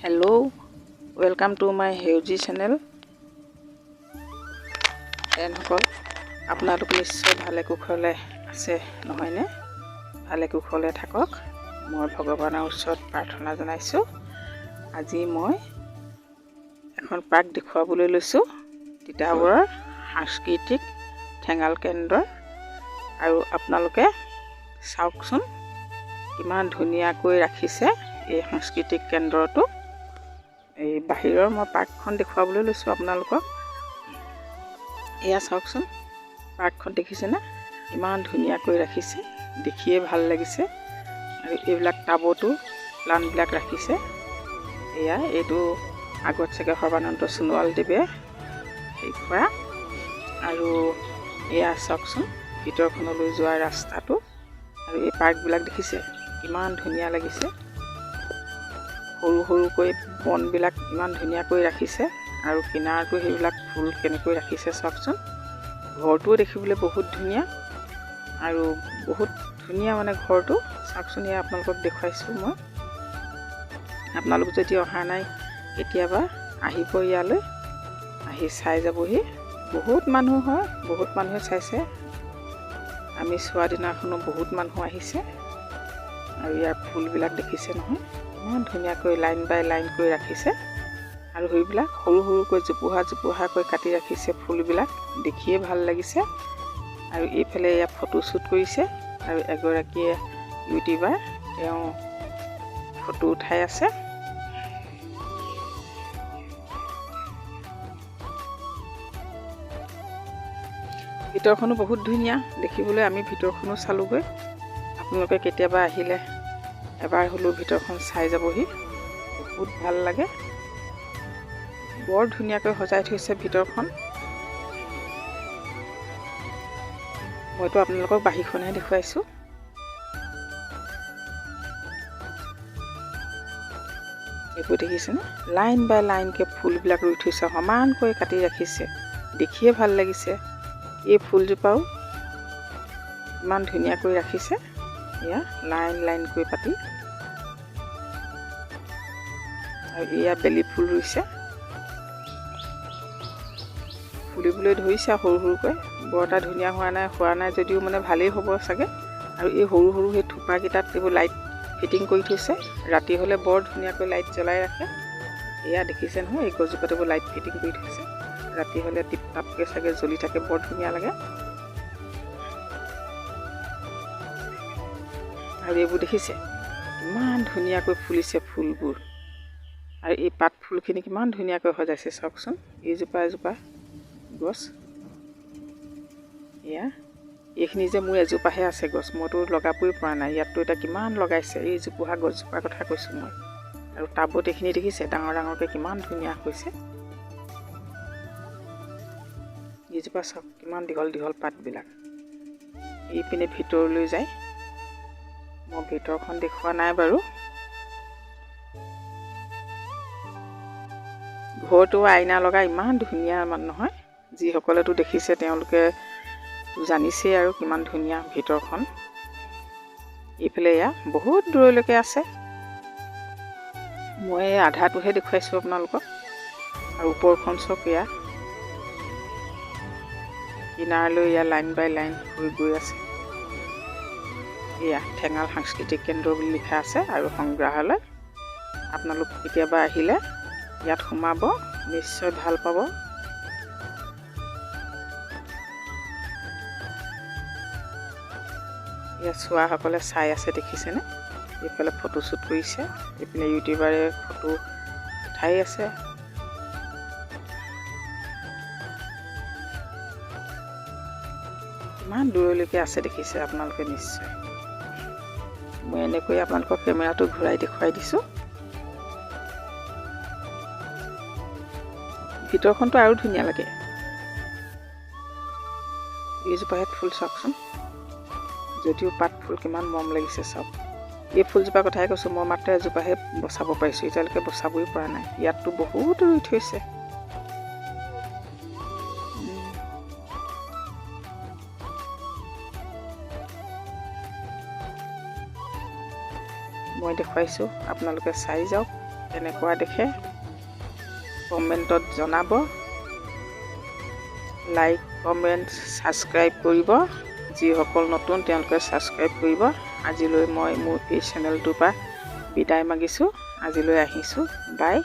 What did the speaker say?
Hello, welcome to my Heuji channel. সকল আপোনালোক নিশ্চয় ভালে কুশলে আছে নহয় নে? ভালে কুশলে থাকক। মই ভগৱানৰ ওচৰত প্ৰাৰ্থনা জনাইছো। আজি মই এখন পাৰ্ক দেখুৱাবলৈ লৈছো। তিতাবৰৰ সাংস্কৃতিক ঠেঙাল কেন্দ্ৰ আৰু আপোনালোকে চাওকচোন কিমান ধুনীয়াকৈ ৰাখিছে এই সাংস্কৃতিক কেন্দ্ৰটো। এই বাহিৰৰ মই পাৰ্কখন দেখুৱাবলৈ লৈছো আপোনালোকক। এয়া চাওকচোন পাৰ্কখন দেখিছেনে? ইমান ধুনীয়াকৈ ৰাখিছে, দেখিয়ে ভাল লাগিছে। আৰু এইবিলাক টাবতো প্লাণ্টবিলাক ৰাখিছে। এয়া এইটো আগত চাগে সৰ্বানন্দ সোণোৱাল দেৱে হেৰি কৰা। আৰু এয়া চাওকচোন ভিতৰখনলৈ যোৱা ৰাস্তাটো। আৰু এই পাৰ্কবিলাক দেখিছে ইমান ধুনীয়া লাগিছে। সৰু সৰুকৈ বনবিলাক ইমান ধুনীয়াকৈ ৰাখিছে আৰু কিনাৰটো সেইবিলাক ফুল কেনেকৈ ৰাখিছে চাওকচোন। ঘৰটোও দেখিবলৈ বহুত ধুনীয়া আৰু বহুত ধুনীয়া মানে ঘৰটো চাওকচোন। এয়া আপোনালোকক দেখুৱাইছোঁ মই। আপোনালোক যদি অহা নাই কেতিয়াবা আহিব ইয়ালৈ, আহি চাই যাবহি। বহুত মানুহ হয়, বহুত মানুহে চাইছে। আমি চোৱা দিনাখনো বহুত মানুহ আহিছে। আৰু ইয়াৰ ফুলবিলাক দেখিছে নহয়, ইমান ধুনীয়াকৈ লাইন বাই লাইন কৰি ৰাখিছে। আৰু সেইবিলাক সৰু সৰুকৈ জোপোহা জোপোহাকৈ কাটি ৰাখিছে ফুলবিলাক, দেখিয়ে ভাল লাগিছে। আৰু এইফালে এয়া ফটো শ্বুট কৰিছে আৰু এগৰাকীয়ে ইউটিউবাৰ, তেওঁ ফটো উঠাই আছে। ভিতৰখনো বহুত ধুনীয়া দেখিবলৈ। আমি ভিতৰখনো চালোগৈ। আপোনালোকে কেতিয়াবা আহিলে এবাৰ হ'লেও ভিতৰখন চাই যাবহি, বহুত ভাল লাগে। বৰ ধুনীয়াকৈ সজাই থৈছে ভিতৰখন। মইতো আপোনালোকক বাহিৰখনহে দেখুৱাইছোঁ। এইবোৰ দেখিছেনে? লাইন বাই লাইনকৈ ফুলবিলাক ৰুই থৈছে, সমানকৈ কাটি ৰাখিছে, দেখিয়ে ভাল লাগিছে। এই ফুলজোপাও ইমান ধুনীয়াকৈ ৰাখিছে। এয়া লাইন লাইনকৈ পাতি। আৰু এয়া বেলি ফুল ৰুইছে, ফুলিবলৈ ধৰিছে সৰু সৰুকৈ। বৰ এটা ধুনীয়া হোৱা নাই যদিও মানে ভালেই হ'ব চাগে। আৰু এই সৰু সৰু সেই থোপাকেইটাত এইবোৰ লাইট ফিটিং কৰি থৈছে। ৰাতি হ'লে বৰ ধুনীয়াকৈ লাইট জ্বলাই ৰাখে। এয়া দেখিছে নহয়, এই গছজোপাত এইবোৰ লাইট ফিটিং কৰি থৈছে। ৰাতি হ'লে টিপ টাপকৈ চাগে জ্বলি থাকে, বৰ ধুনীয়া লাগে। আৰু এইবোৰ দেখিছে ইমান ধুনীয়াকৈ ফুলিছে ফুলবোৰ। আৰু এই পাত ফুলখিনি কিমান ধুনীয়াকৈ সজাইছে চাওকচোন। এইজোপা এজোপা গছ। এয়া এইখিনি যে মোৰ এজোপাহে আছে গছ, মইতো লগাবই পৰা নাই। ইয়াততো এতিয়া কিমান লগাইছে। এই জোপোহা গছজোপাৰ কথা কৈছোঁ মই। আৰু টাবত এইখিনি দেখিছে ডাঙৰ ডাঙৰকৈ কিমান ধুনীয়া হৈছে। এইজোপা চাওক কিমান দীঘল দীঘল পাতবিলাক। এইপিনে ভিতৰলৈ যায়। মই ভিতৰখন দেখুওৱা নাই বাৰু। ঘৰটো আইনা লগা ইমান ধুনীয়া নহয়। যিসকলেতো দেখিছে তেওঁলোকে জানিছেই আৰু কিমান ধুনীয়া ভিতৰখন। এইফালে এয়া বহুত দূৰলৈকে আছে। মই আধাটোহে দেখুৱাইছোঁ আপোনালোকক। আৰু ওপৰখন চব এয়া কিনাৰলৈ এয়া লাইন বাই লাইন হৈ গৈ আছে। এয়া ঠেঙাল সাংস্কৃতিক কেন্দ্ৰ বুলি লিখা আছে আৰু সংগ্ৰহালয়। আপোনালোক কেতিয়াবা আহিলে ইয়াত সোমাব, নিশ্চয় ভাল পাব। ইয়াত চোৱাসকলে চাই আছে দেখিছেনে? এইফালে ফটো শ্বুট কৰিছে, এইপিনে ইউটিউবাৰে ফটো উঠাই আছে। ইমান দূৰলৈকে আছে দেখিছে আপোনালোকে নিশ্চয়। মই এনেকৈ আপোনালোকৰ কেমেৰাটো ঘূৰাই দেখুৱাই দিছোঁ। ভিতৰখনতো আৰু ধুনীয়া লাগে। এইজোপাহেঁত ফুল চাওকচোন, যদিও পাত ফুল কিমান মৰম লাগিছে চাওক। এই ফুলজোপাৰ কথাই কৈছোঁ, মই মাত্ৰ এজোপাহে বচাব পাৰিছোঁ, এতিয়ালৈকে বচাবই পৰা নাই। ইয়াততো বহুত ৰুই থৈছে। মই দেখুৱাইছোঁ, আপোনালোকে চাই যাওক। কেনেকুৱা দেখে কমেণ্টত জনাব। লাইক কমেণ্ট ছাবস্ক্ৰাইব কৰিব। যিসকল নতুন তেওঁলোকে ছাবস্ক্ৰাইব কৰিব। আজিলৈ মই মোৰ এই চেনেলটোৰ পৰা বিদায় মাগিছোঁ। আজিলৈ আহিছোঁ। বাই।